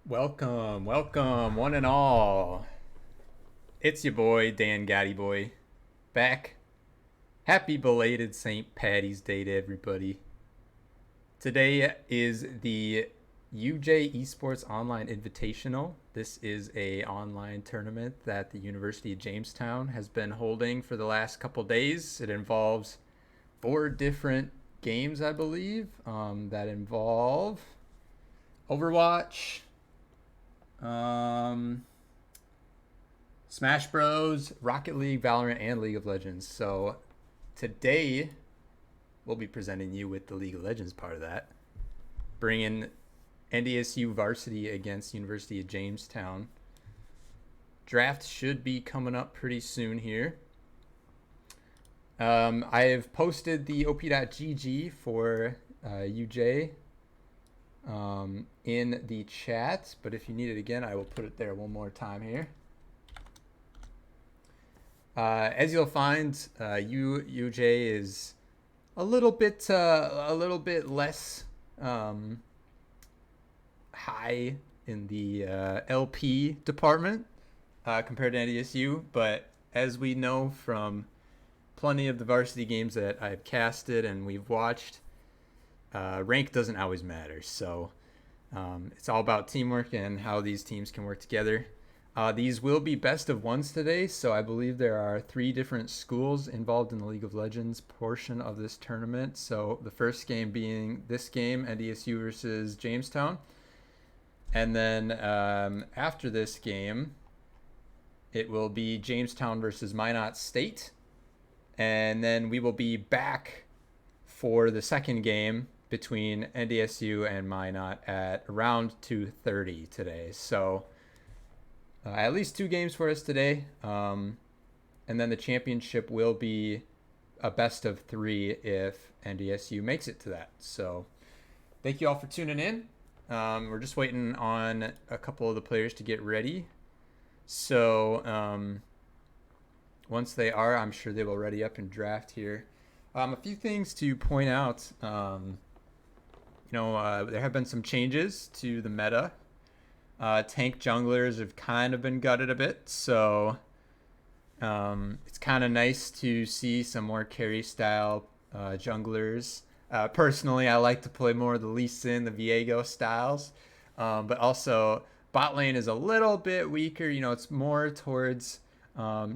Welcome, welcome, one and all. It's your boy, Dan Gotti Boy, back. Happy belated St. Patty's Day to everybody. Today is the UJ Esports Online Invitational. This is a online tournament that the University of Jamestown has been holding for the last couple days. It involves four different games, I believe, that involve Overwatch, um, Smash Bros, Rocket League, Valorant, and League of Legends. So today we'll be presenting you with the League of Legends part of that, bringing NDSU varsity against University of Jamestown. Draft should be coming up pretty soon here. I have posted the op.gg for UJ in the chat, but if you need it again, I will put it there one more time here. As you'll find, UJ is a little bit less high in the LP department compared to NDSU, but as we know from plenty of the varsity games that I've casted and we've watched, rank doesn't always matter. So it's all about teamwork and how these teams can work together. These will be best of ones today, so I believe there are 3 different schools involved in the League of Legends portion of this tournament. So the first game being this game, NDSU versus Jamestown. And then after this game, it will be Jamestown versus Minot State. And then we will be back for the second game between NDSU and Minot at around 2:30 today. So at least 2 games for us today. And then the championship will be a best of 3 if NDSU makes it to that. So thank you all for tuning in. We're just waiting on a couple of the players to get ready. So once they are, I'm sure they will ready up and draft here. A few things to point out. There have been some changes to the meta. Tank junglers have kind of been gutted a bit, so it's kind of nice to see some more carry style junglers. Personally, I like to play more of the Lee Sin, the Viego styles, but also bot lane is a little bit weaker. It's more towards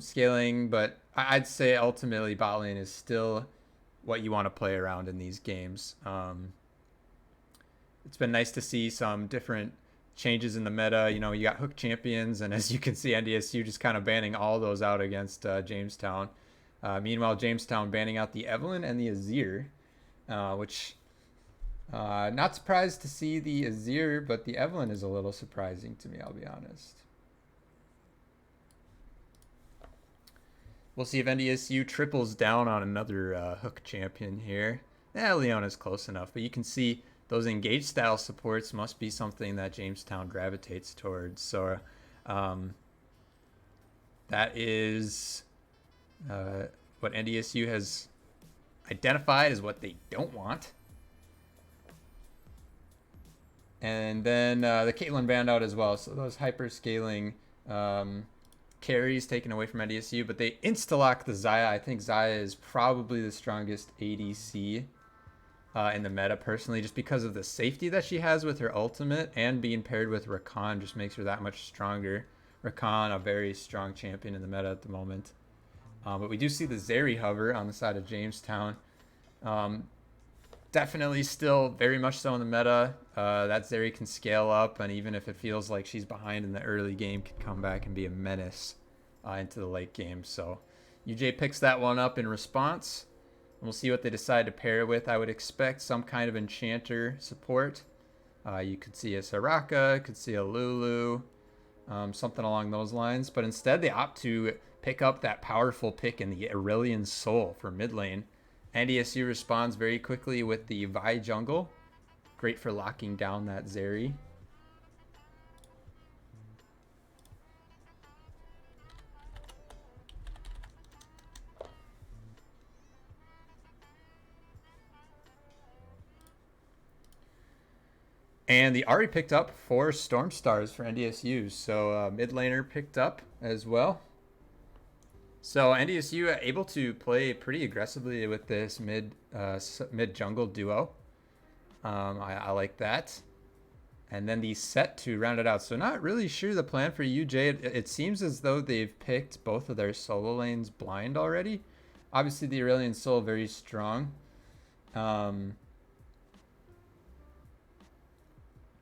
scaling, but I'd say ultimately bot lane is still what you want to play around in these games. It's been nice to see some different changes in the meta. You got hook champions, and as you can see, NDSU just kind of banning all those out against Jamestown. Meanwhile, Jamestown banning out the Evelynn and the Azir, which not surprised to see the Azir, but the Evelynn is a little surprising to me, I'll be honest. We'll see if NDSU triples down on another hook champion here. Leona's close enough, but you can see those engage style supports must be something that Jamestown gravitates towards. So that is what NDSU has identified as what they don't want. And then the Caitlyn banned out as well. So those hyper scaling carries taken away from NDSU, but they insta-lock the Xayah. I think Xayah is probably the strongest ADC in the meta personally, just because of the safety that she has with her ultimate, and being paired with Rakan just makes her that much stronger. Rakan, a very strong champion in the meta at the moment. But we do see the Zeri hover on the side of Jamestown. Definitely still very much so in the meta. That Zeri can scale up, and even if it feels like she's behind in the early game, can come back and be a menace into the late game. So UJ picks that one up in response. We'll see what they decide to pair with. I would expect some kind of enchanter support. You could see a Soraka, could see a Lulu, something along those lines. But instead, they opt to pick up that powerful pick in the Aurelion Soul for mid lane. NDSU responds very quickly with the Vi jungle. Great for locking down that Zeri. And the Ari picked up 4 Storm Stars for NDSU. So mid laner picked up as well. So NDSU able to play pretty aggressively with this mid jungle duo. I like that. And then the set to round it out. So not really sure the plan for UJ. It seems as though they've picked both of their solo lanes blind already. Obviously the Aurelion Soul very strong.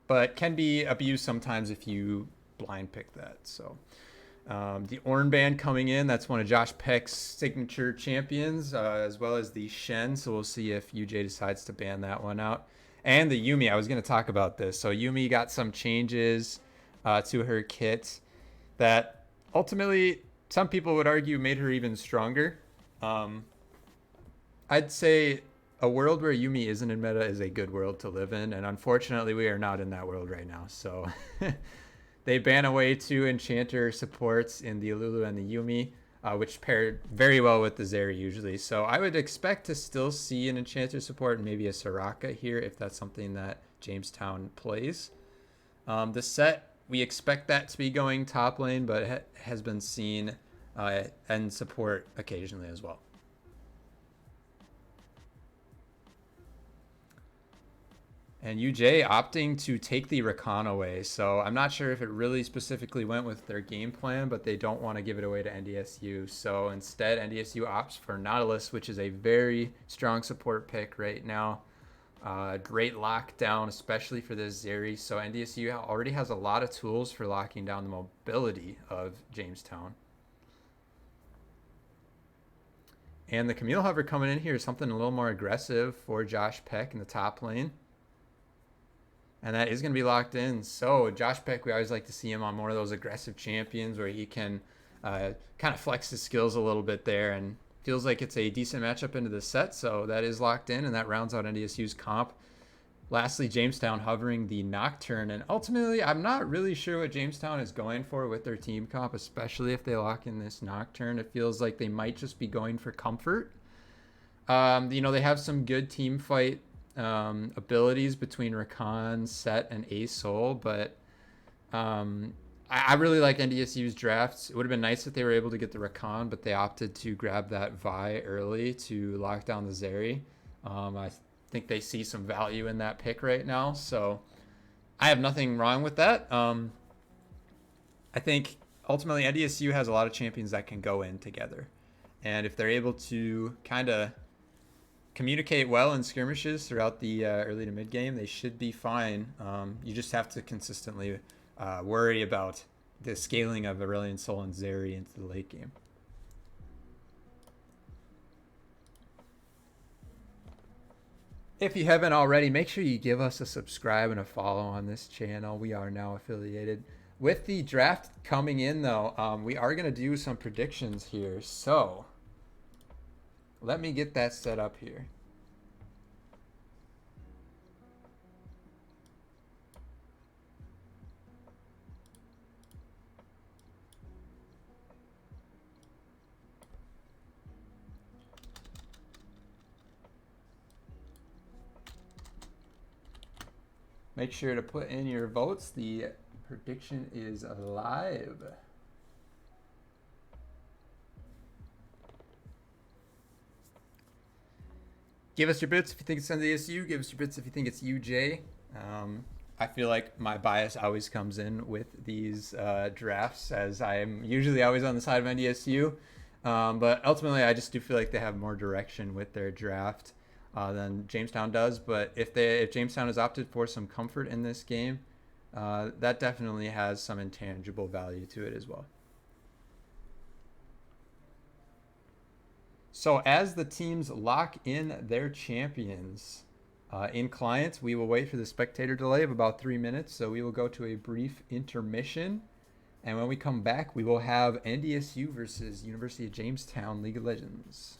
But can be abused sometimes if you blind pick that. So the Ornn band coming in, that's one of Josh Peck's signature champions, as well as the Shen. So we'll see if UJ decides to ban that one out. And the Yuumi, I was going to talk about this. So Yuumi got some changes to her kit that ultimately some people would argue made her even stronger. I'd say a world where Yuumi isn't in meta is a good world to live in. And unfortunately, we are not in that world right now. So they ban away 2 Enchanter supports in the Alulu and the Yuumi, which paired very well with the Zeri usually. So I would expect to still see an Enchanter support and maybe a Soraka here if that's something that Jamestown plays. The set, we expect that to be going top lane, but it has been seen and support occasionally as well. And UJ opting to take the Rakan away. So I'm not sure if it really specifically went with their game plan, but they don't want to give it away to NDSU. So instead, NDSU opts for Nautilus, which is a very strong support pick right now. Great lockdown, especially for this Zeri. So NDSU already has a lot of tools for locking down the mobility of Jamestown. And the Camille Hover coming in here is something a little more aggressive for Josh Peck in the top lane. And that is going to be locked in. So Josh Peck, we always like to see him on more of those aggressive champions where he can kind of flex his skills a little bit there. And feels like it's a decent matchup into the set. So that is locked in, and that rounds out NDSU's comp. Lastly, Jamestown hovering the Nocturne. And ultimately, I'm not really sure what Jamestown is going for with their team comp, especially if they lock in this Nocturne. It feels like they might just be going for comfort. They have some good team fight abilities between Rakan, Set, and A-Soul, but I really like NDSU's drafts. It would have been nice if they were able to get the Rakan, but they opted to grab that Vi early to lock down the Zeri. I think they see some value in that pick right now, so I have nothing wrong with that. I think ultimately NDSU has a lot of champions that can go in together, and if they're able to kind of communicate well in skirmishes throughout the early to mid game, they should be fine. You just have to consistently worry about the scaling of Aurelion Sol and Zeri into the late game. If you haven't already, make sure you give us a subscribe and a follow on this channel. We are now affiliated. With the draft coming in, though, we are going to do some predictions here. So let me get that set up here. Make sure to put in your votes. The prediction is live. Give us your bits if you think it's NDSU. Give us your bits if you think it's UJ. I feel like my bias always comes in with these drafts, as I am usually always on the side of NDSU. But ultimately, I just do feel like they have more direction with their draft than Jamestown does. But if Jamestown has opted for some comfort in this game, that definitely has some intangible value to it as well. So as the teams lock in their champions in clients, we will wait for the spectator delay of about 3 minutes. So we will go to a brief intermission. And when we come back, we will have NDSU versus University of Jamestown League of Legends.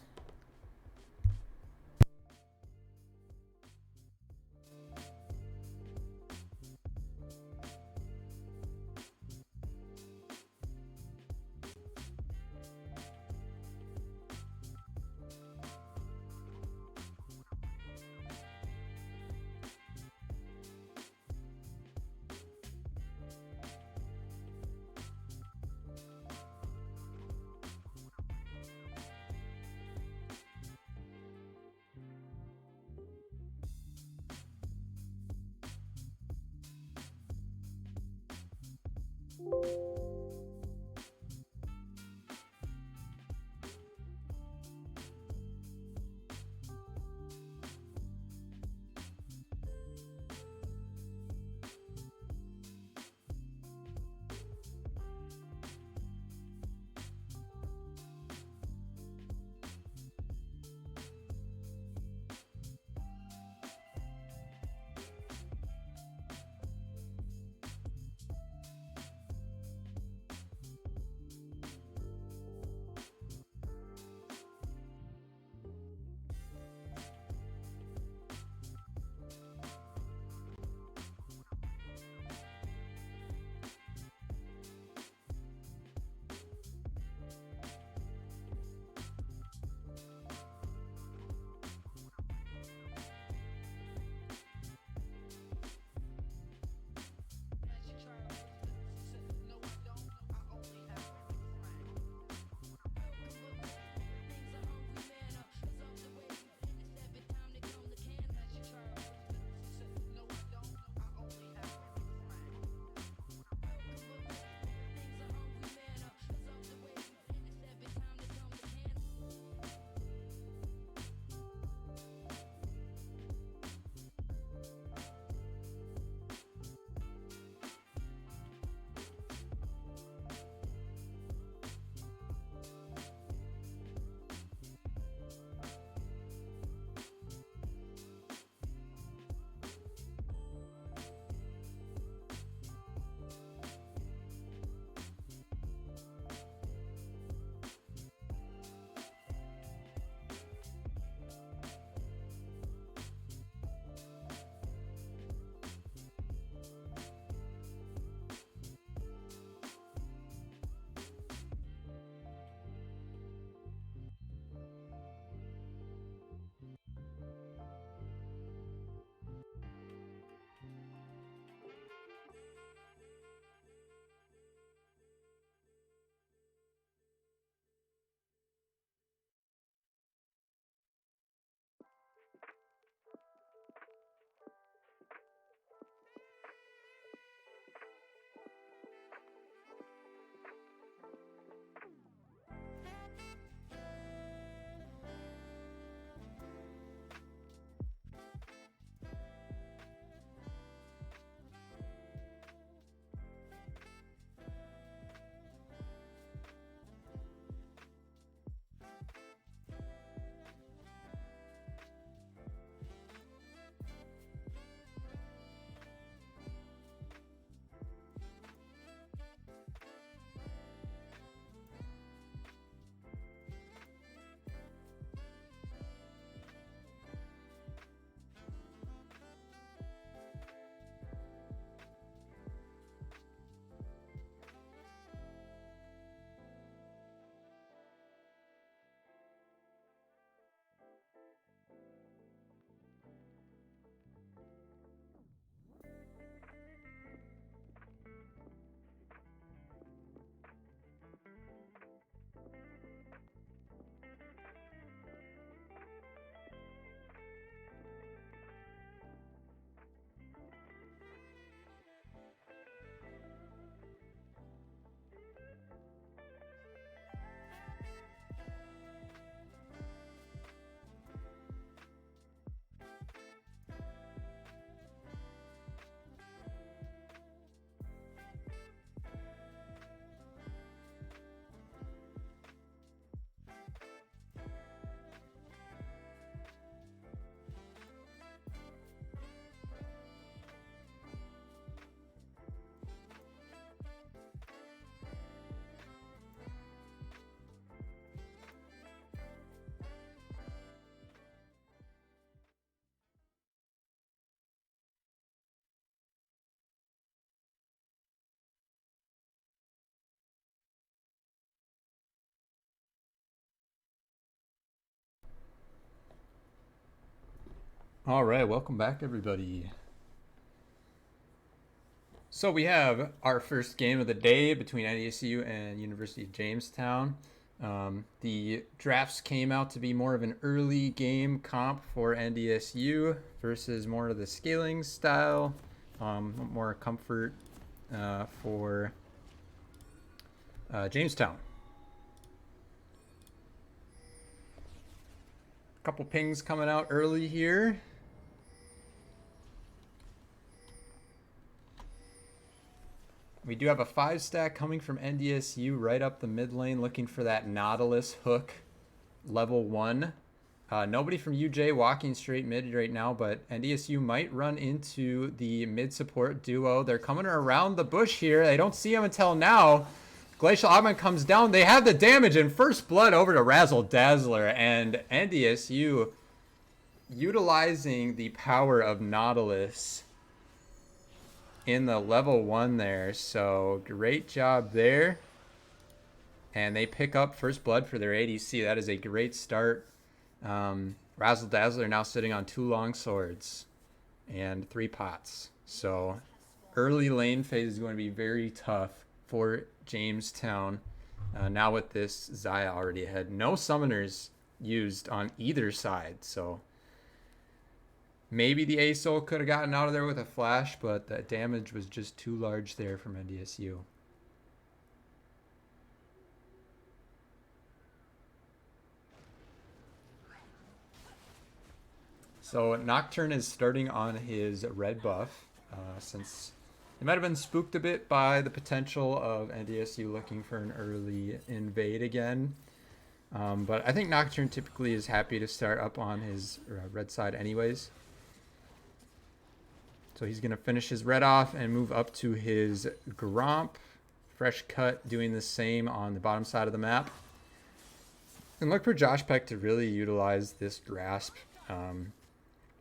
All right, welcome back, everybody. So we have our first game of the day between NDSU and University of Jamestown. The drafts came out to be more of an early game comp for NDSU versus more of the scaling style, more comfort for Jamestown. Couple pings coming out early here. We do have a 5-stack coming from NDSU right up the mid lane, looking for that Nautilus hook level 1. Nobody from UJ walking straight mid right now, but NDSU might run into the mid support duo. They're coming around the bush here. They don't see him until now. Glacial Augment comes down. They have the damage, and first blood over to Razzle Dazzler, and NDSU utilizing the power of Nautilus in the level 1 there. So great job there. And they pick up first blood for their ADC. That is a great start. Razzle Dazzler now sitting on 2 long swords and 3 pots. So early lane phase is going to be very tough for Jamestown. Now with this Xayah already ahead. No summoners used on either side. So maybe the ASOL could have gotten out of there with a flash, but that damage was just too large there from NDSU. So Nocturne is starting on his red buff, since they might have been spooked a bit by the potential of NDSU looking for an early invade again. But I think Nocturne typically is happy to start up on his red side anyways. So he's going to finish his red off and move up to his Gromp. Fresh Cut doing the same on the bottom side of the map. And look for Josh Peck to really utilize this grasp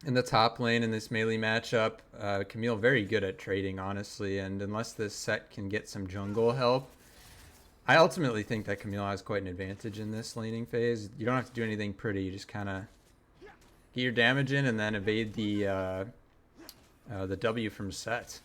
in the top lane in this melee matchup. Camille very good at trading, honestly, and unless this set can get some jungle help, I ultimately think that Camille has quite an advantage in this laning phase. You don't have to do anything pretty. You just kind of get your damage in and then evade the W from set.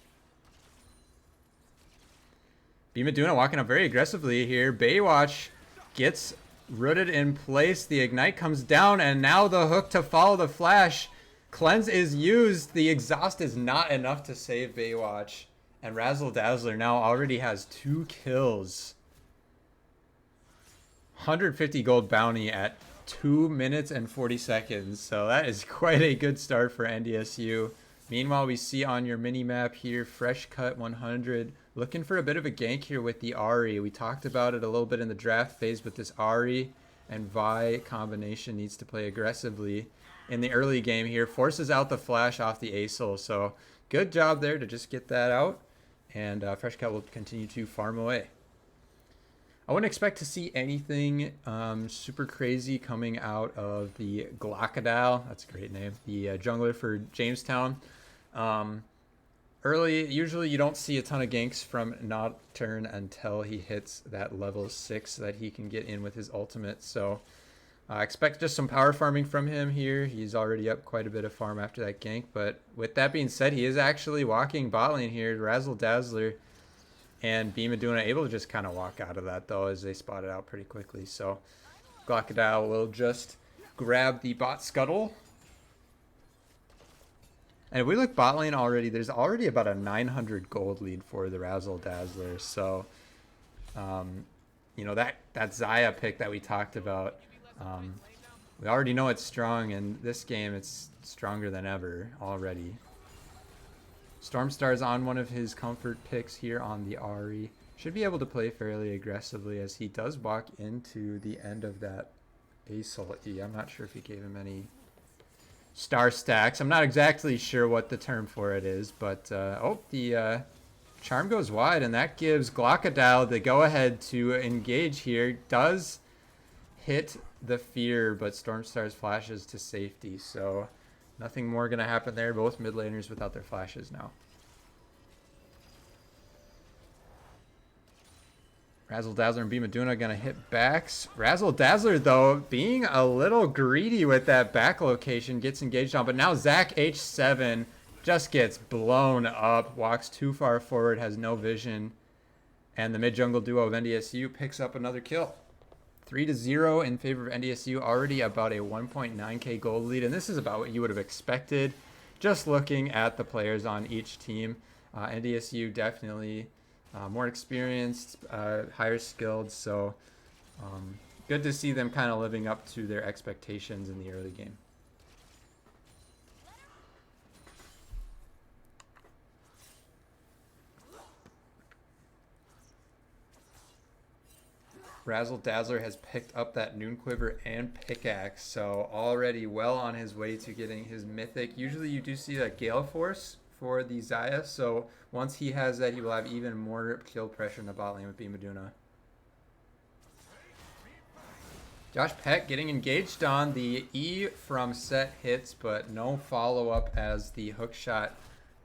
Bimaduna walking up very aggressively here. Baywatch gets rooted in place. The ignite comes down, and now the hook to follow the flash. Cleanse is used. The exhaust is not enough to save Baywatch. And Razzle Dazzler now already has 2 kills. 150 gold bounty at 2 minutes and 40 seconds. So that is quite a good start for NDSU. Meanwhile, we see on your mini map here, Fresh Cut 100 looking for a bit of a gank here with the Ahri. We talked about it a little bit in the draft phase, but this Ahri and Vi combination needs to play aggressively in the early game here. Forces out the flash off the ASOL. So good job there to just get that out. And Fresh Cut will continue to farm away. I wouldn't expect to see anything super crazy coming out of the Glockadal. That's a great name. The jungler for Jamestown. Early, usually you don't see a ton of ganks from Nocturne until he hits that level 6 that he can get in with his ultimate. So I expect just some power farming from him here. He's already up quite a bit of farm after that gank. But with that being said, he is actually walking bot lane here. Razzle Dazzler and Bimaduna able to just kind of walk out of that, though, as they spot it out pretty quickly. So Glockadal will just grab the bot scuttle. And if we look bot lane already, there's already about a 900 gold lead for the Razzle Dazzler. So, you know, that Xayah pick that we talked about, we already know it's strong. In this game, it's stronger than ever already. Stormstar's on one of his comfort picks here on the Ahri. Should be able to play fairly aggressively as he does walk into the end of that ASOL E. I'm not sure if he gave him any star stacks. I'm not exactly sure what the term for it is, but the charm goes wide, and that gives Glockadal the go-ahead to engage here. Does hit the fear, but Stormstar's flashes to safety, so nothing more going to happen there. Both mid laners without their flashes now. Razzle Dazzler and Bimaduna going to hit backs. Razzle Dazzler, though, being a little greedy with that back location, gets engaged on. But now Zach H7 just gets blown up, walks too far forward, has no vision. And the mid-jungle duo of NDSU picks up another kill. 3-0 in favor of NDSU, already about a 1.9k gold lead. And this is about what you would have expected just looking at the players on each team. NDSU definitely more experienced, higher skilled. So good to see them kind of living up to their expectations in the early game. Razzle Dazzler has picked up that Noon Quiver and Pickaxe, so already well on his way to getting his Mythic. Usually you do see that Gale Force for the Xayah, so once he has that, he will have even more kill pressure in the bot lane with Bimaduna. Josh Peck getting engaged on the E from set hits, but no follow-up as the hook shot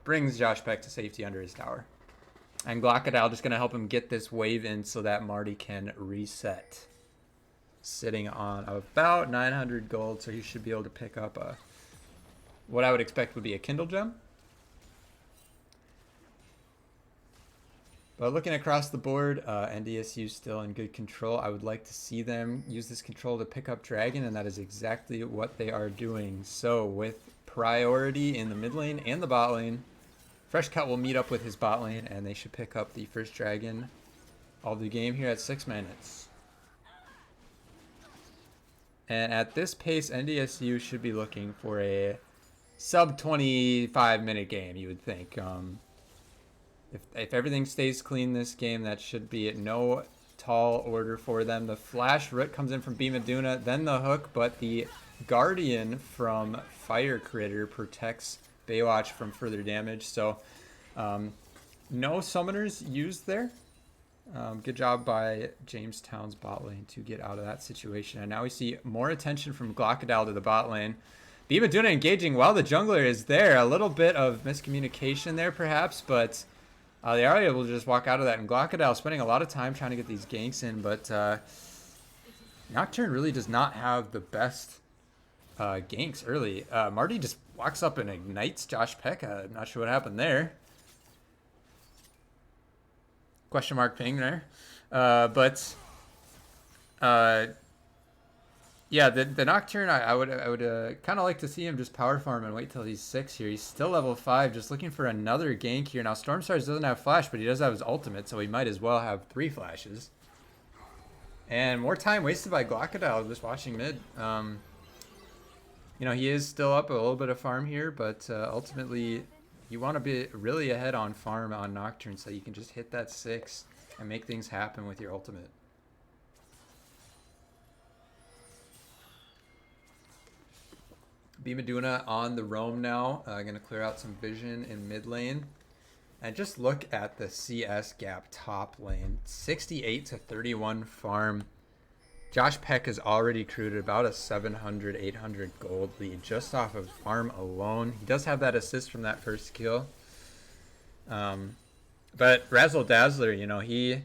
brings Josh Peck to safety under his tower. And Glockodile just going to help him get this wave in so that Marty can reset. Sitting on about 900 gold, so he should be able to pick up what I would expect would be a Kindle Gem. But looking across the board, NDSU still in good control. I would like to see them use this control to pick up Dragon, and that is exactly what they are doing. So with priority in the mid lane and the bot lane, Fresh Cut will meet up with his bot lane, and they should pick up the first Dragon of the game here at 6 minutes. And at this pace, NDSU should be looking for a sub 25 minute game, you would think. If everything stays clean this game, that should be no tall order for them. The flash root comes in from Bimaduna, then the hook, but the Guardian from Fire Critter protects Baywatch from further damage. So no summoners used there. Good job by Jamestown's bot lane to get out of that situation. And now we see more attention from Glockodile to the bot lane. Bimaduna engaging while the jungler is there. A little bit of miscommunication there perhaps, but they are able to just walk out of that. And Glockodile spending a lot of time trying to get these ganks in, but Nocturne really does not have the best ganks early. Marty just walks up and ignites Josh Peck. I'm not sure what happened there. Question mark ping there. Yeah, the Nocturne, I would kind of like to see him just power farm and wait till he's 6 here. He's still level 5, just looking for another gank here. Now, Stormstars doesn't have flash, but he does have his ultimate, so he might as well have 3 flashes. And more time wasted by Glockodile just watching mid. You know, he is still up a little bit of farm here, but ultimately you want to be really ahead on farm on Nocturne so you can just hit that 6 and make things happen with your ultimate. Bimaduna on the roam now. Going to clear out some vision in mid lane. And just look at the CS gap top lane. 68 to 31 farm. Josh Peck has already crewed about a 700, 800 gold lead just off of farm alone. He does have that assist from that first kill. But Razzle Dazzler, you know, he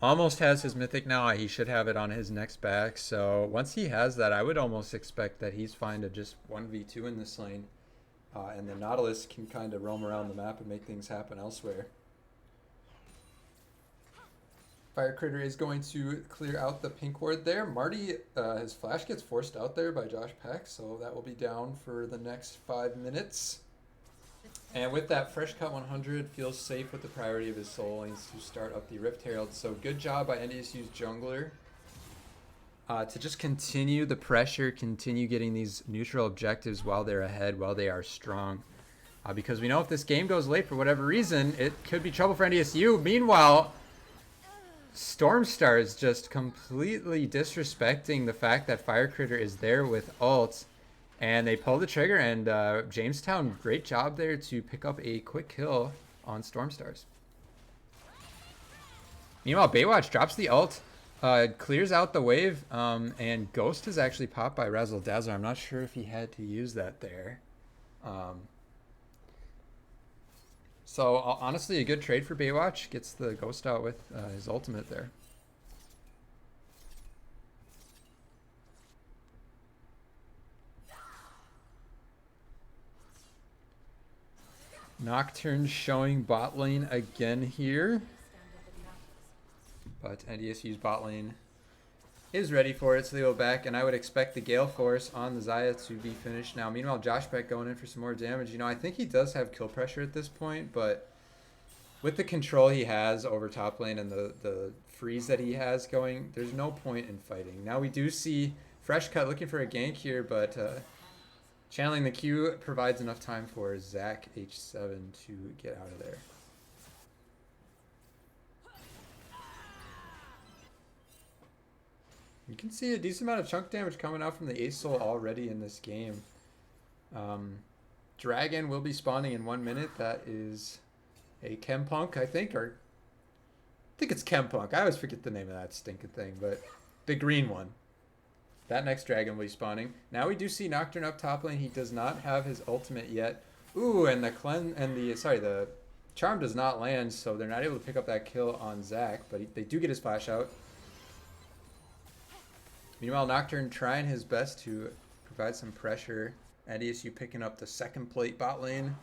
almost has his mythic now. He should have it on his next back. So once he has that, I would almost expect that he's fine to just 1v2 in this lane. And the Nautilus can kind of roam around the map and make things happen elsewhere. Fire Critter is going to clear out the pink ward there. Marty, his flash gets forced out there by Josh Peck, so that will be down for the next 5 minutes. And with that, Fresh Cut 100 feels safe with the priority of his soul lanes to start up the Rift Herald. So good job by NDSU's jungler to just continue the pressure, continue getting these neutral objectives while they're ahead, while they are strong. Because we know if this game goes late for whatever reason, it could be trouble for NDSU. Meanwhile, Stormstar is just completely disrespecting the fact that Fire Critter is there with ult, and they pull the trigger, and Jamestown, great job there to pick up a quick kill on Stormstars. Meanwhile, Baywatch drops the ult, clears out the wave, and Ghost is actually popped by Razzle Dazzler. I'm not sure if he had to use that there. So honestly, a good trade for Baywatch. Gets the Ghost out with his ultimate there. Nocturne showing bot lane again here. But NDSU's bot lane is ready for it, so they go back, and I would expect the Gale Force on the Xayah to be finished now. Meanwhile, Josh Peck going in for some more damage. You know, I think he does have kill pressure at this point, but with the control he has over top lane and the freeze that he has going, there's no point in fighting. Now we do see Fresh Cut looking for a gank here, but channeling the Q provides enough time for Zach H7 to get out of there. You can see a decent amount of chunk damage coming out from the Ace Soul already in this game. Dragon will be spawning in 1 minute. That is a Chempunk, I think, or I think it's Chempunk. I always forget the name of that stinking thing, but the green one. That next dragon will be spawning. Now we do see Nocturne up top lane. He does not have his ultimate yet. Ooh, and the charm does not land, so they're not able to pick up that kill on Zach, but they do get his flash out. Meanwhile, Nocturne trying his best to provide some pressure. NDSU picking up the second plate bot lane.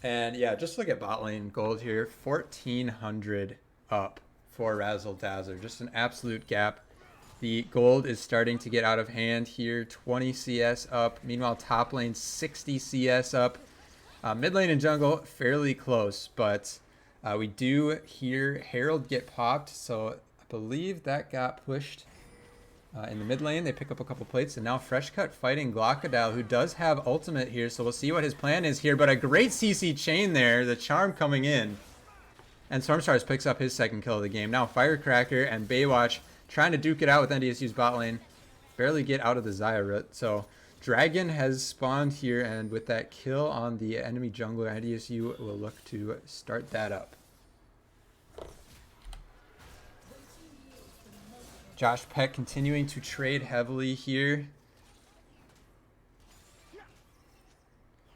And yeah, just look at bot lane gold here. 1,400 up for Razzle Dazzler. Just an absolute gap. The gold is starting to get out of hand here. 20 CS up. Meanwhile, top lane 60 CS up. Mid lane and jungle fairly close, but we do hear Herald get popped, so I believe that got pushed in the mid lane. They pick up a couple plates, and now Fresh Cut fighting Glockadal, who does have ultimate here, so we'll see what his plan is here. But a great CC chain there, the charm coming in. And Stormstars picks up his second kill of the game. Now Firecracker and Baywatch trying to duke it out with NDSU's bot lane. Barely get out of the Xayah root. So Dragon has spawned here, and with that kill on the enemy jungler, NDSU will look to start that up. Josh Peck continuing to trade heavily here.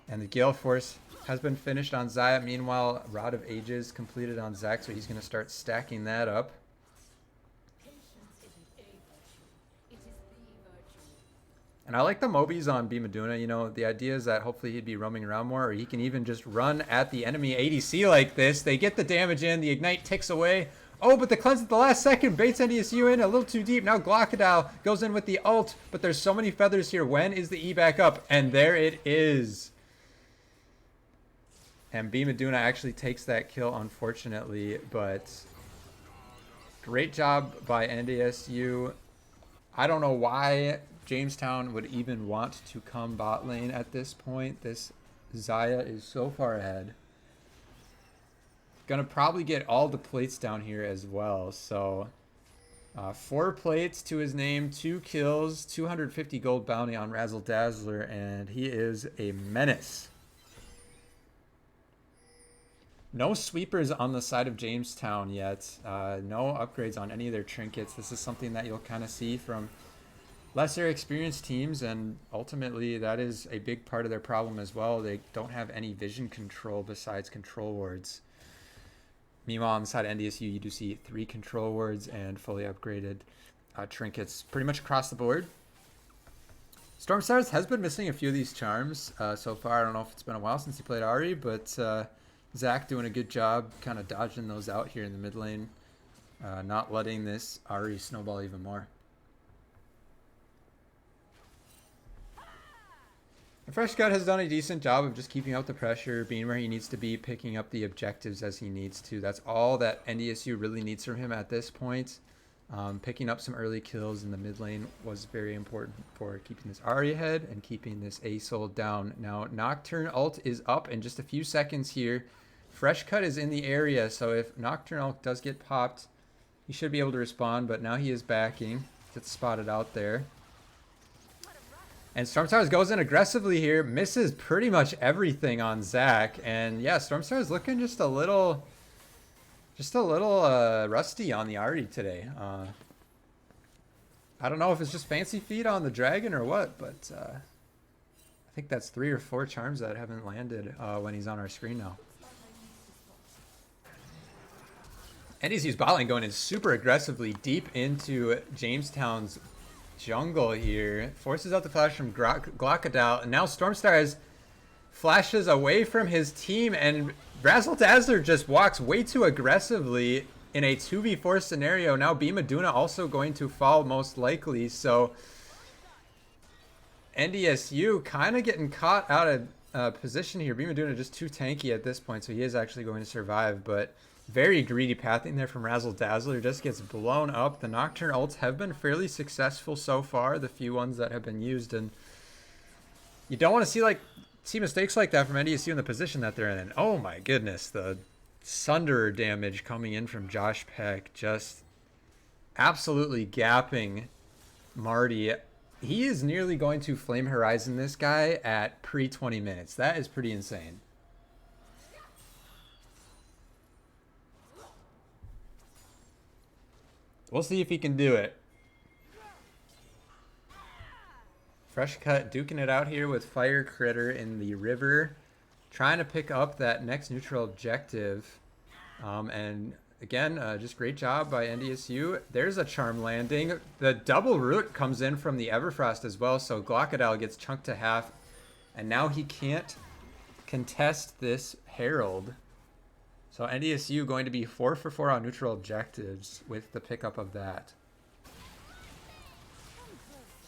And the Gale Force has been finished on Xayah. Meanwhile, Rod of Ages completed on Zach, so he's going to start stacking that up. And I like the Mobies on B Maduna. You know, the idea is that hopefully he'd be roaming around more, or he can even just run at the enemy ADC like this. They get the damage in, the Ignite ticks away. Oh, but the cleanse at the last second baits NDSU in a little too deep. Now Glockadal goes in with the ult, but there's so many feathers here. When is the E back up? And there it is. And B Maduna actually takes that kill, unfortunately, but great job by NDSU. I don't know why Jamestown would even want to come bot lane at this point. This Xayah is so far ahead. Gonna probably get all the plates down here as well. So 4 plates to his name, 2 kills, 250 gold bounty on Razzle Dazzler, and he is a menace. No sweepers on the side of Jamestown yet. No upgrades on any of their trinkets. This is something that you'll kind of see from lesser experienced teams, and ultimately that is a big part of their problem as well. They don't have any vision control besides control wards. Meanwhile, on the side of NDSU, you do see 3 control wards and fully upgraded trinkets pretty much across the board. Stormstars has been missing a few of these charms so far. I don't know if it's been a while since he played Ahri, but Zach doing a good job kind of dodging those out here in the mid lane, not letting this Ahri snowball even more. Fresh Cut has done a decent job of just keeping up the pressure, being where he needs to be, picking up the objectives as he needs to. That's all that NDSU really needs from him at this point. Picking up some early kills in the mid lane was very important for keeping this Ahri ahead and keeping this A-Soul down. Now, Nocturne ult is up in just a few seconds here. Fresh Cut is in the area, so if Nocturne ult does get popped, he should be able to respond, but now he is backing. Gets spotted out there. And Stormstars goes in aggressively here, misses pretty much everything on Zach, and yeah, Stormstars looking just a little rusty on the Ahri today. I don't know if it's just fancy feet on the dragon or what, but I think that's 3 or 4 charms that haven't landed when he's on our screen now. NDSU's bot lane going in super aggressively deep into Jamestown's jungle here. Forces out the flash from Glockadal, and now Stormstars flashes away from his team, and Razzle Dazzler just walks way too aggressively in a 2v4 scenario. Now B Maduna also going to fall most likely, so NDSU kind of getting caught out of position here. Bimaduna just too tanky at this point, so he is actually going to survive, but very greedy pathing there from Razzle Dazzler. Just gets blown up. The Nocturne ults have been fairly successful so far, the few ones that have been used, and you don't want to see mistakes like that from NDSU in the position that they're in. And oh my goodness, the Sunder damage coming in from Josh Peck, just absolutely gapping Marty. He is nearly going to Flame Horizon this guy at pre-20 minutes. That is pretty insane. We'll see if he can do it. Fresh Cut duking it out here with Fire Critter in the river. Trying to pick up that next neutral objective. And again, just great job by NDSU. There's a charm landing. The double root comes in from the Everfrost as well, so Glockadal gets chunked to half. And now he can't contest this Herald. So NDSU going to be 4 for 4 on neutral objectives with the pickup of that.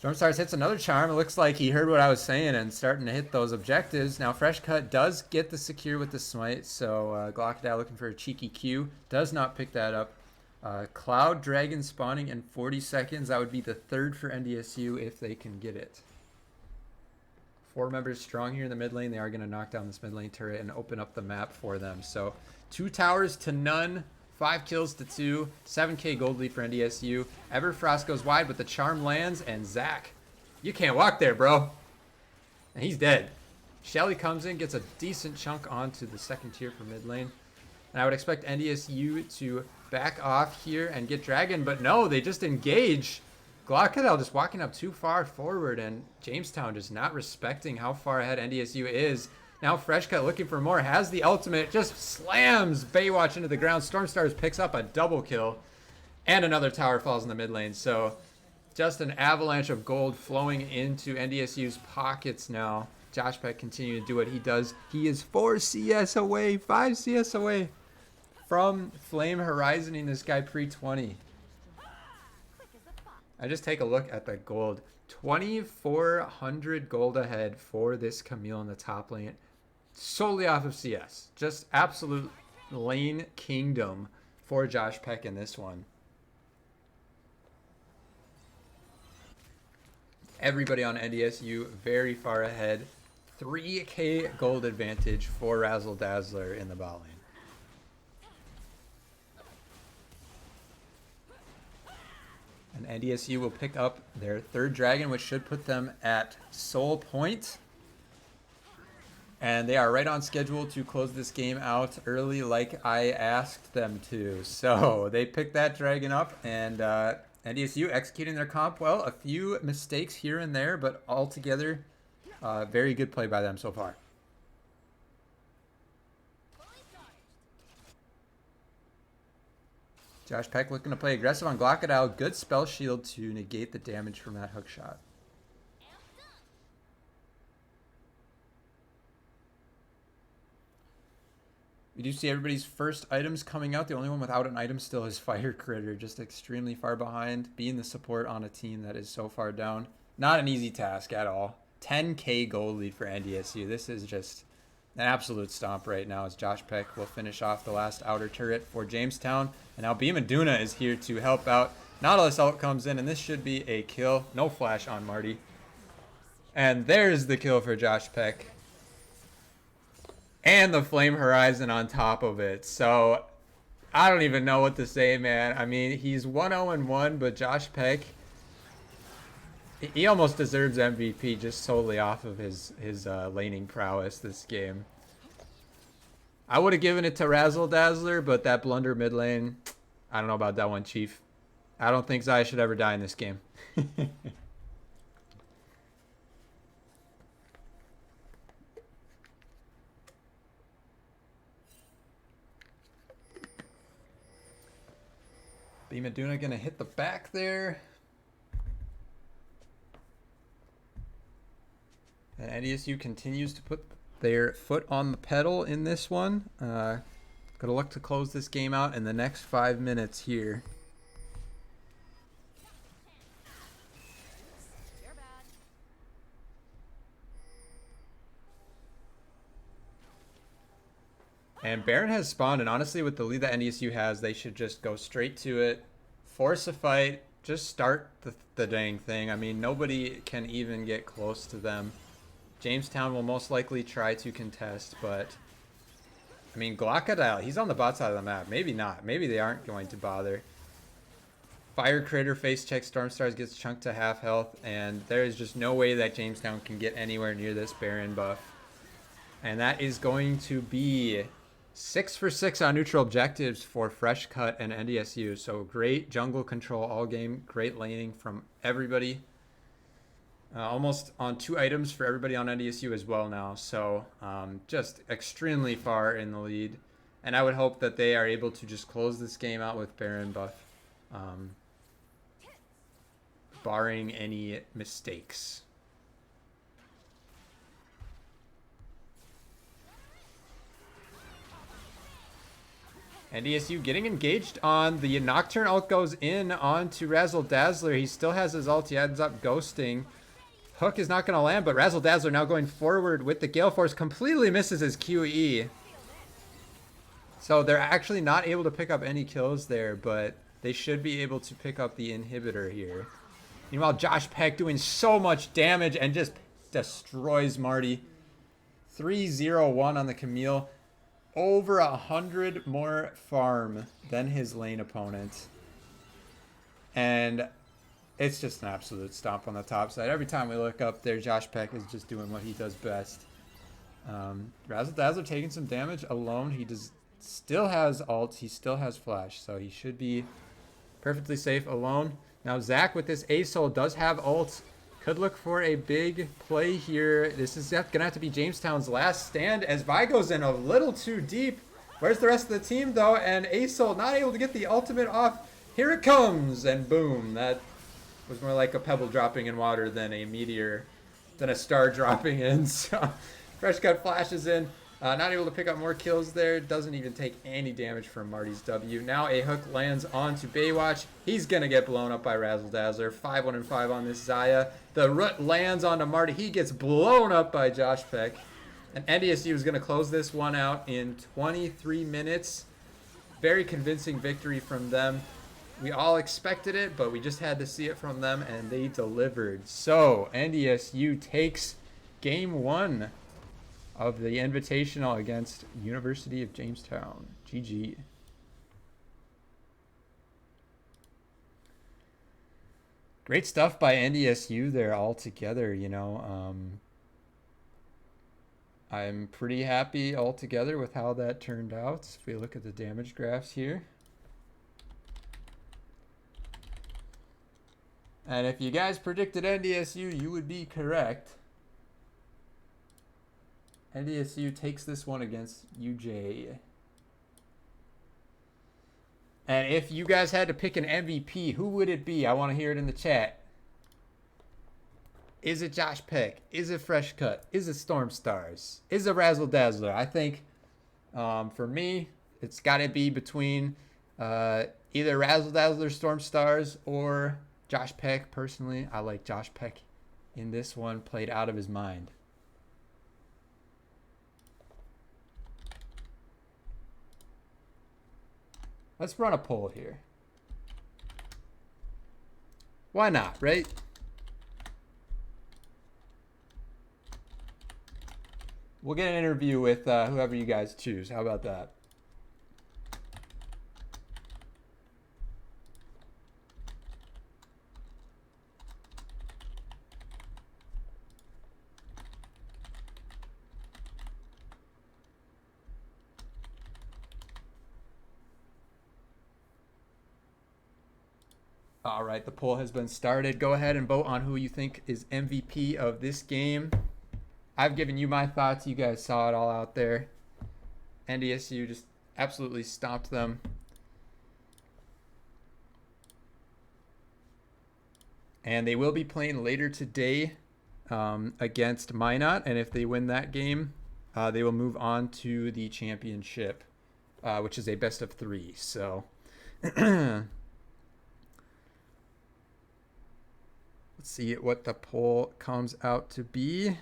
Stormstars hits another charm. It looks like he heard what I was saying and starting to hit those objectives. Now Fresh Cut does get the secure with the smite, so Glockadal looking for a cheeky Q. Does not pick that up. Cloud Dragon spawning in 40 seconds. That would be the third for NDSU if they can get it. 4 members strong here in the mid lane. They are going to knock down this mid lane turret and open up the map for them. So 2 towers to none, 5 kills to 2, 7k gold lead for NDSU. Everfrost goes wide, but the charm lands, and Zach, you can't walk there, bro. And he's dead. Shelly comes in, gets a decent chunk onto the second tier for mid lane. And I would expect NDSU to back off here and get Dragon, but no, they just engage. Glockadal just walking up too far forward, and Jamestown just not respecting how far ahead NDSU is. Now Fresh Cut looking for more, has the ultimate, just slams Baywatch into the ground. Stormstars picks up a double kill, and another tower falls in the mid lane. So just an avalanche of gold flowing into NDSU's pockets now. Josh Peck continuing to do what he does. He is 4 CS away, 5 CS away from Flame Horizoning this guy pre-20. I just take a look at the gold. 2,400 gold ahead for this Camille in the top lane. Solely off of CS. Just absolute lane kingdom for Josh Peck in this one. Everybody on NDSU very far ahead. 3k gold advantage for Razzle Dazzler in the bot lane. And NDSU will pick up their 3rd dragon, which should put them at Soul Point. And they are right on schedule to close this game out early like I asked them to. So they picked that dragon up, and NDSU executing their comp well. A few mistakes here and there, but altogether, very good play by them so far. Josh Peck looking to play aggressive on Glockadal. Good spell shield to negate the damage from that hook shot. We do see everybody's first items coming out. The only one without an item still is Fire Critter. Just extremely far behind. Being the support on a team that is so far down. Not an easy task at all. 10k gold lead for NDSU. This is just an absolute stomp right now as Josh Peck will finish off the last outer turret for Jamestown. And now Bimaduna is here to help out. Nautilus ult comes in, and this should be a kill. No flash on Marty. And there's the kill for Josh Peck. And the Flame Horizon on top of it. So, I don't even know what to say, man. I mean, he's 1-0-1, but Josh Peck, he almost deserves MVP just solely off of his laning prowess this game. I would have given it to Razzle Dazzler, but that blunder mid lane, I don't know about that one, Chief. I don't think Zai should ever die in this game. Bimaduna gonna hit the back there. And NDSU continues to put their foot on the pedal in this one. Gonna look to close this game out in the next 5 minutes here. And Baron has spawned, and honestly, with the lead that NDSU has, they should just go straight to it, force a fight, just start the dang thing. I mean, nobody can even get close to them. Jamestown will most likely try to contest, but I mean, Glockadile, he's on the bot side of the map. Maybe not. Maybe they aren't going to bother. Fire Critter face check Stormstars, gets chunked to half health, and there is just no way that Jamestown can get anywhere near this Baron buff. And that is going to be 6 for 6 on neutral objectives for Fresh Cut and NDSU. So great jungle control all game, great laning from everybody. Almost on 2 items for everybody on NDSU as well now. So just extremely far in the lead. And I would hope that they are able to just close this game out with Baron buff. Barring any mistakes. NDSU getting engaged on the Nocturne ult, goes in onto Razzle Dazzler. He still has his ult. He ends up ghosting. Hook is not going to land, but Razzle Dazzler now going forward with the Gale Force completely misses his QE. So they're actually not able to pick up any kills there, but they should be able to pick up the inhibitor here. Meanwhile, Josh Peck doing so much damage and just destroys Marty. 3-0-1 on the Camille. Over 100 more farm than his lane opponent. And it's just an absolute stomp on the top side. Every time we look up there, Josh Peck is just doing what he does best. Razzle Dazzler taking some damage alone. He still has ult. He still has flash. So he should be perfectly safe alone. Now Zach with this ASOL does have ult. Could look for a big play here. This is going to have to be Jamestown's last stand as Vi goes in a little too deep. Where's the rest of the team though? And ASOL not able to get the ultimate off. Here it comes, and boom. That was more like a pebble dropping in water than a meteor, than a star dropping in. So Fresh Cut flashes in. Not able to pick up more kills there. Doesn't even take any damage from Marty's W. Now a hook lands onto Baywatch. He's going to get blown up by Razzle Dazzler. 5-1-5 on this Xayah. The root lands onto Marty. He gets blown up by Josh Peck. And NDSU is going to close this one out in 23 minutes. Very convincing victory from them. We all expected it, but we just had to see it from them, and they delivered. So NDSU takes game 1 of the Invitational against University of Jamestown. GG. Great stuff by NDSU there all together, you know. I'm pretty happy altogether with how that turned out. If we look at the damage graphs here. And if you guys predicted NDSU, you would be correct. NDSU takes this one against UJ. And if you guys had to pick an MVP, who would it be? I want to hear it in the chat. Is it Josh Peck? Is it Fresh Cut? Is it Storm Stars? Is it Razzle Dazzler? I think for me, it's got to be between either Razzle Dazzler, Storm Stars, or Josh Peck. Personally, I like Josh Peck in this one. Played out of his mind. Let's run a poll here. Why not, right? We'll get an interview with whoever you guys choose. How about that? All right, the poll has been started. Go ahead and vote on who you think is MVP of this game. I've given you my thoughts. You guys saw it all out there. NDSU just absolutely stomped them. And they will be playing later today against Minot. And if they win that game, they will move on to the championship, which is a best of 3. So let's see what the poll comes out to be.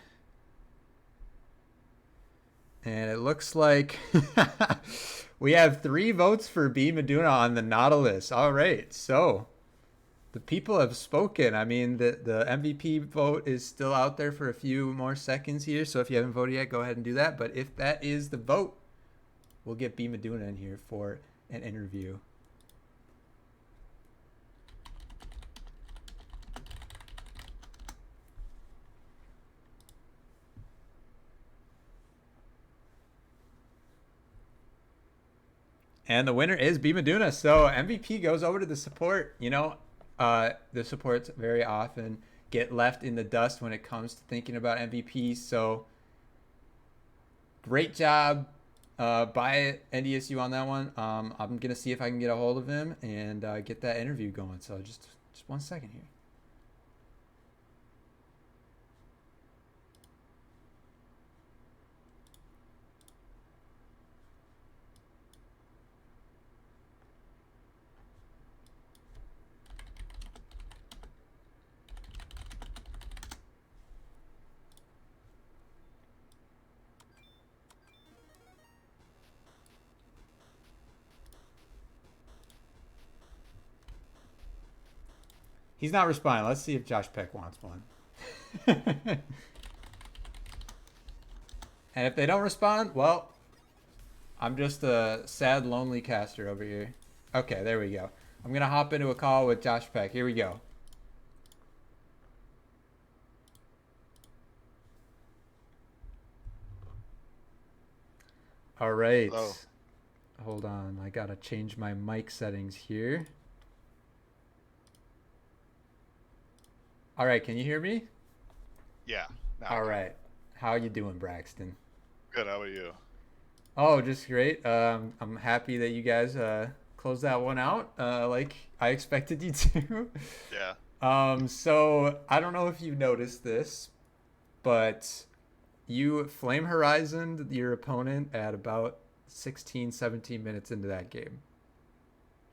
And it looks like we have 3 votes for B Meduna on the Nautilus. All right, so the people have spoken. I mean, the MVP vote is still out there for a few more seconds here. So if you haven't voted yet, go ahead and do that. But if that is the vote, we'll get B Meduna in here for an interview. And the winner is B Meduna. So MVP goes over to the support. The supports very often get left in the dust when it comes to thinking about MVP. So great job by NDSU on that one. I'm gonna see if I can get a hold of him and get that interview going. So just 1 second here. He's not responding. Let's see if Josh Peck wants one. And if they don't respond, well, I'm just a sad, lonely caster over here. Okay, there we go. I'm going to hop into a call with Josh Peck. Here we go. All right. Hello. Hold on. I got to change my mic settings here. All right. Can you hear me? Yeah. All right. How you doing, Braxton? Good. How about you? Oh, just great. I'm happy that you guys closed that one out like I expected you to. Yeah. So I don't know if you noticed this, but you flame horizoned your opponent at about 16, 17 minutes into that game.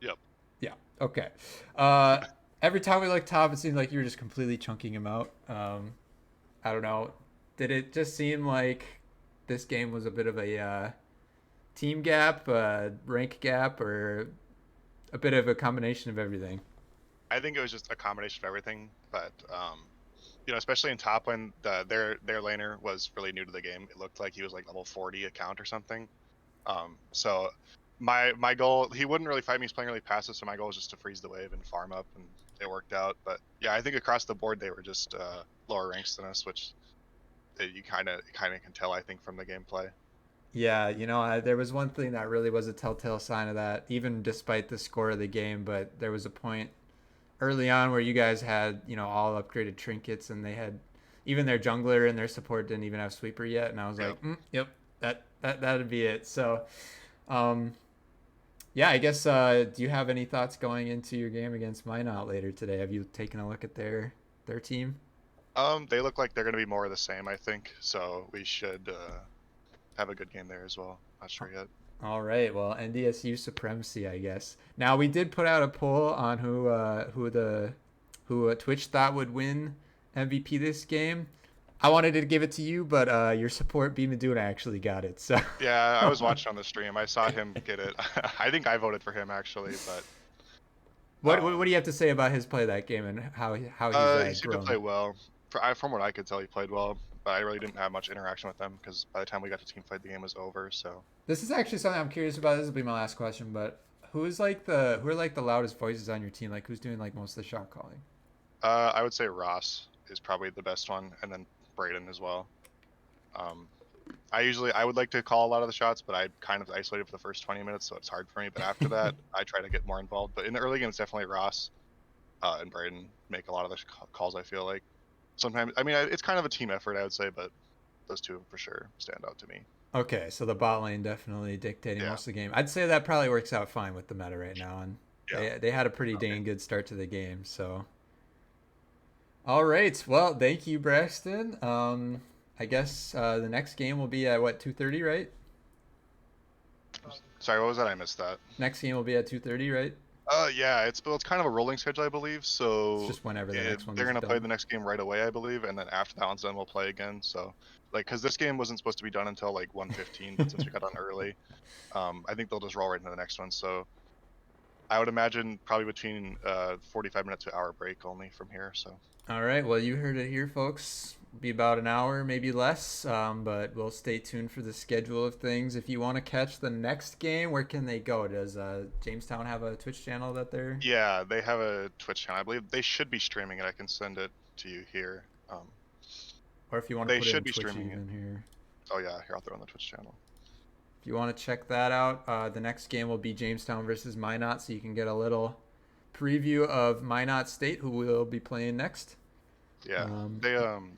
Yep. Yeah. Okay. Uh, every time we looked top, it seemed like you were just completely chunking him out. I don't know. Did it just seem like this game was a bit of a team gap, rank gap, or a bit of a combination of everything? I think it was just a combination of everything, but especially in top lane, their laner was really new to the game. It looked like he was like level 40 account or something. So my goal, he wouldn't really fight me. He's playing really passive, so my goal was just to freeze the wave and farm up, and it worked out. But yeah, I think across the board they were just lower ranks than us, which you kind of can tell, I think, from the gameplay. Yeah, there was one thing that really was a telltale sign of that, even despite the score of the game. But there was a point early on where you guys had, all upgraded trinkets, and they had even their jungler and their support didn't even have sweeper yet, and I was Yep. like, yep, that'd be it. So, um, yeah, I guess. Do you have any thoughts going into your game against Minot later today? Have you taken a look at their team? They look like they're going to be more of the same, I think. So we should have a good game there as well. Not sure yet. All right. Well, NDSU supremacy, I guess. Now we did put out a poll on who Twitch thought would win MVP this game. I wanted to give it to you, but your support B Meduna actually got it. So Yeah, I was watching on the stream. I saw him get it. I think I voted for him actually, but what do you have to say about his play that game and how he's he seemed to grown? play well. From what I could tell, he played well, but I really didn't have much interaction with them because by the time we got to team fight, the game was over. So This is actually something I'm curious about. This will be my last question, but who are like the loudest voices on your team? Like who's doing like most of the shot calling? I would say Ross is probably the best one, and then Brayden as well. Um, I would like to call a lot of the shots, but I kind of isolated for the first 20 minutes, so it's hard for me. But after that, I try to get more involved. But in the early game, it's definitely Ross and Brayden make a lot of the calls. I feel like sometimes, I mean, it's kind of a team effort, I would say, but those two for sure stand out to me. Okay, so the bot lane definitely dictating Yeah, most of the game. I'd say that probably works out fine with the meta right now, and yeah. they had a pretty Okay. dang good start to the game. So, all right, well, thank you, Braxton. I guess the next game will be at what 2:30, right? Sorry, what was that? I missed that. Next game will be at 2:30, right? Yeah, it's kind of a rolling schedule, I believe. It's So just whenever the next they're one's gonna play done. the next game right away, I believe, and then after that one's done, we'll play again. So, like, because this game wasn't supposed to be done until like 1:15, but since we got on early, I think they'll just roll right into the next one. So I would imagine probably between 45 minute to hour break only from here. So All right. Well, you heard it here, folks. Be about an hour, maybe less. But we'll stay tuned for the schedule of things. If you want to catch the next game, where can they go? Does Jamestown have a Twitch channel that they're? yeah, they have a Twitch channel. I believe they should be streaming it. I can send it to you here. Or if you want to They put it in should be Twitch streaming it. even here. Oh yeah, here I'll throw on the Twitch channel. If you want to check that out, the next game will be Jamestown versus Minot, so you can get a little preview of Minot State, who will be playing next. Yeah, Um,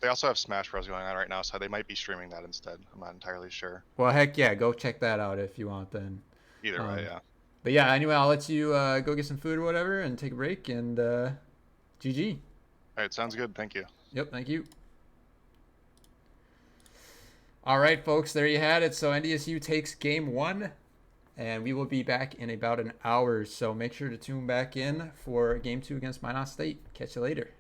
they also have Smash Bros going on right now, so they might be streaming that instead. I'm not entirely sure. well, heck yeah, go check that out if you want then. Either way, Um, yeah. but yeah, anyway, I'll let you go get some food or whatever and take a break and GG. All right, sounds good. Thank you. Yep, thank you. All right, folks, there you had it. So NDSU takes game one, and we will be back in about an hour. So make sure to tune back in for game two against Minot State. Catch you later.